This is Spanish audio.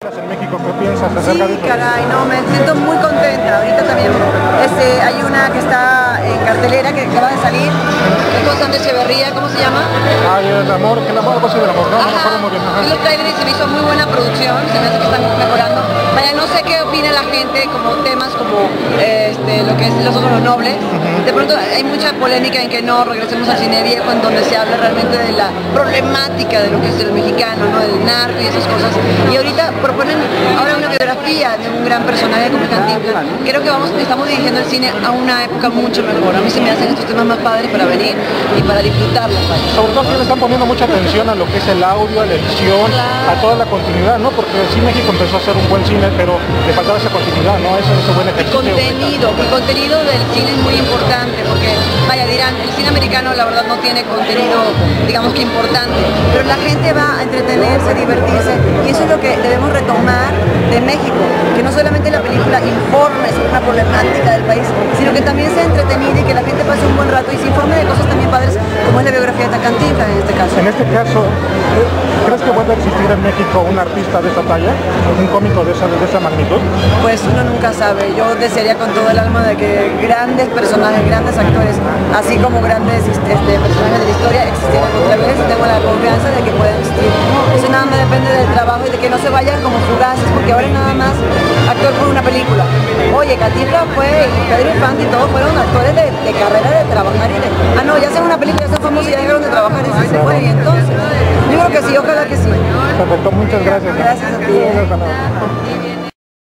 En México, ¿qué piensas acerca de Sí, eso? caray, no, me siento muy contenta. Ahorita también hay una que está en cartelera que acaba de salir, es con Sandra Echeverría, ¿cómo se llama? Ay, el amor, que el amor, algo así del amor, no me acuerdo muy bien. Ajá. Vi los trailers y se me hizo muy buena producción, se me hace que están mejorando. Vaya, no sé qué opina la gente como temas como lo que es Los Ojos Nobles. De pronto hay mucha polémica en que no regresemos al cine viejo, en donde se habla realmente de la problemática de lo que es el mexicano, ¿no? Del narco y esas cosas. Y ahorita proponen ahora una biografía de un gran personaje como Cantinflas. Creo que estamos dirigiendo el cine a una época mucho mejor. A mí se me hacen estos temas más padres para venir y para disfrutarlos. Sobre todo que le están poniendo mucha atención a lo que es el audio, a la edición, a toda la continuidad, ¿no? Porque sí, México empezó a hacer un buen cine, pero le faltaba esa continuidad, ¿no? Ese buen ejercicio. El contenido del cine es muy importante, porque, vaya, dirán, el cine americano la verdad no tiene contenido, digamos que importante, pero la gente va a entretenerse, a divertirse, y eso es lo que debemos retomar de México, que no solamente la película informe sobre una problemática del país, sino que también sea entretenida y que la gente pase un buen rato y se informe de cosas también padres, como es la biografía de Cantinflas en este caso. En este caso, ¿crees que vuelve a existir en México un artista de esa talla, un cómico de esa magnitud? Pues uno nunca sabe. Yo desearía con todo el alma de que grandes personajes, grandes actores, así como grandes personajes de la historia existieran otra vez, y tengo la confianza de que pueden existir. Eso nada más depende del trabajo y de que no se vayan como fugaces, porque ahora nada más actor por una película. Oye, Cantinflas fue, y Pedro Infante y todos fueron actores de carrera, de trabajar y de... Ah, no, ya hacen una película, ya son famosos y ya dejaron de trabajar y se fue. Y entonces, yo creo que sí, ojalá que sí. Perfecto, muchas gracias. Gracias a ti.